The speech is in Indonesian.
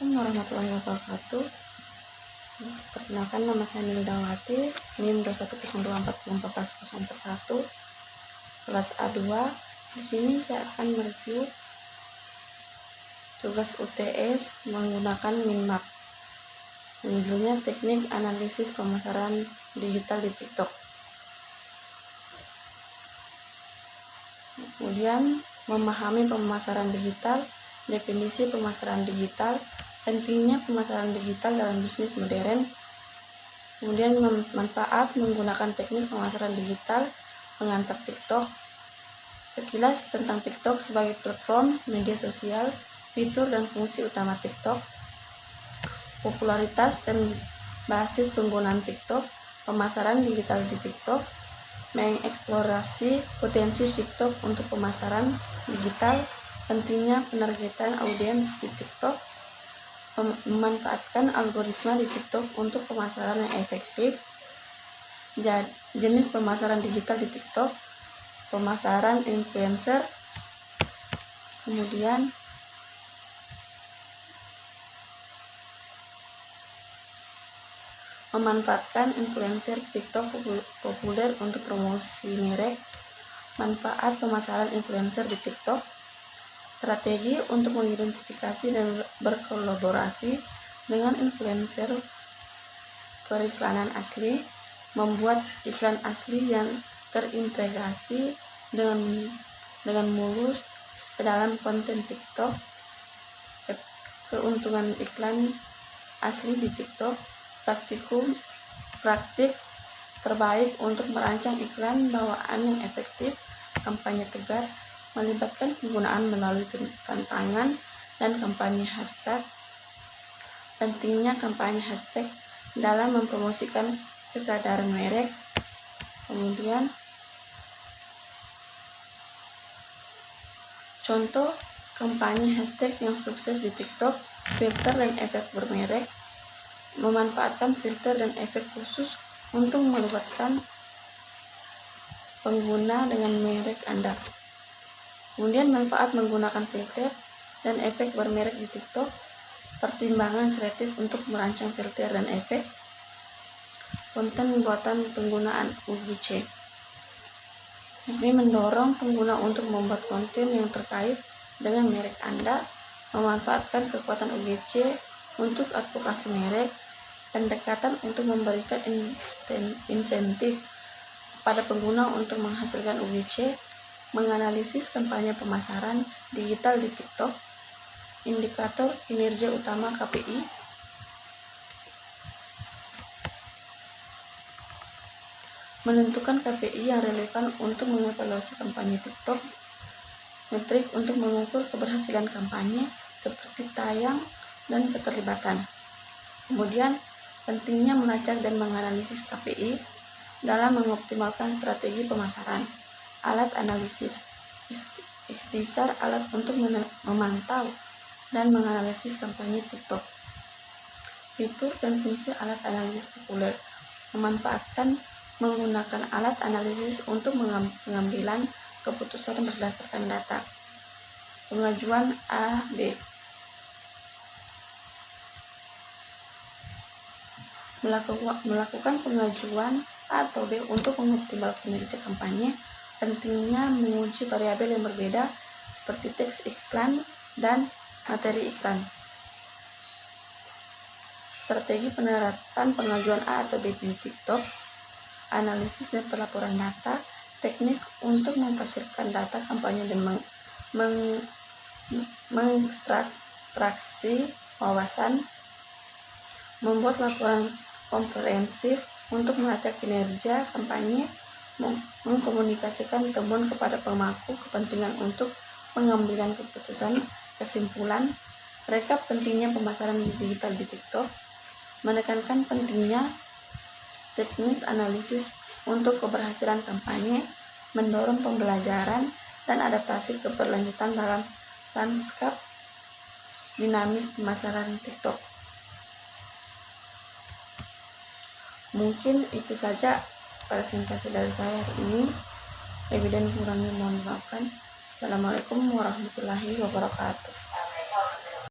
Assalamualaikum warahmatullahi wabarakatuh. Perkenalkan, nama saya Nildawati, NIM 210244441, kelas A2. Di sini saya akan mereview tugas UTS menggunakan Minmap. Judulnya Teknik Analisis Pemasaran Digital di TikTok. Kemudian memahami pemasaran digital, definisi pemasaran digital, pentingnya pemasaran digital dalam bisnis modern, kemudian manfaat menggunakan teknik pemasaran digital pengantar TikTok, sekilas tentang TikTok sebagai platform media sosial, fitur dan fungsi utama TikTok, popularitas dan basis penggunaan TikTok, pemasaran digital di TikTok, mengeksplorasi potensi TikTok untuk pemasaran digital, pentingnya penargetan audiens di TikTok, memanfaatkan algoritma di TikTok untuk pemasaran yang efektif, jenis pemasaran digital di TikTok, pemasaran influencer, kemudian memanfaatkan influencer TikTok populer untuk promosi merek, manfaat pemasaran influencer di TikTok, strategi untuk mengidentifikasi dan berkolaborasi dengan influencer periklanan asli, membuat iklan asli yang terintegrasi dengan mulus ke dalam konten TikTok, keuntungan iklan asli di TikTok, praktik terbaik untuk merancang iklan bawaan yang efektif, kampanye tegar, melibatkan penggunaan melalui tantangan dan kampanye hashtag, pentingnya kampanye hashtag dalam mempromosikan kesadaran merek, kemudian contoh kampanye hashtag yang sukses di TikTok, filter dan efek bermerek, memanfaatkan filter dan efek khusus untuk melibatkan pengguna dengan merek Anda. Kemudian manfaat menggunakan filter dan efek bermerek di TikTok, pertimbangan kreatif untuk merancang filter dan efek, konten buatan penggunaan UGC. Ini mendorong pengguna untuk membuat konten yang terkait dengan merek Anda, memanfaatkan kekuatan UGC untuk advokasi merek, pendekatan untuk memberikan insentif pada pengguna untuk menghasilkan UGC, menganalisis kampanye pemasaran digital di TikTok, indikator kinerja utama KPI, menentukan KPI yang relevan untuk mengevaluasi kampanye TikTok, metrik untuk mengukur keberhasilan kampanye seperti tayang dan keterlibatan. Kemudian, pentingnya melacak dan menganalisis KPI dalam mengoptimalkan strategi pemasaran. Alat analisis, ikhtisar alat untuk memantau dan menganalisis kampanye TikTok. Fitur dan fungsi alat analisis populer, memanfaatkan menggunakan alat analisis untuk pengambilan keputusan berdasarkan data. Pengajuan A/B, melakukan pengajuan A atau B untuk mengoptimalkan kinerja kampanye. Pentingnya menguji variabel yang berbeda seperti teks iklan dan materi iklan. Strategi penerapan pengajuan A atau B di TikTok, analisis dan pelaporan data, teknik untuk memfasilitasi data kampanye dan mengekstraksi wawasan, membuat laporan komprehensif untuk melacak kinerja kampanye, mengkomunikasikan temuan kepada pemangku kepentingan untuk pengambilan keputusan, kesimpulan, rekap pentingnya pemasaran digital di TikTok, menekankan pentingnya teknik analisis untuk keberhasilan kampanye, mendorong pembelajaran dan adaptasi keberlanjutan dalam lanskap dinamis pemasaran TikTok. Mungkin itu saja presentasi dari saya hari ini. Lebih dan kurangnya mohon dimaafkan. Assalamualaikum warahmatullahi wabarakatuh.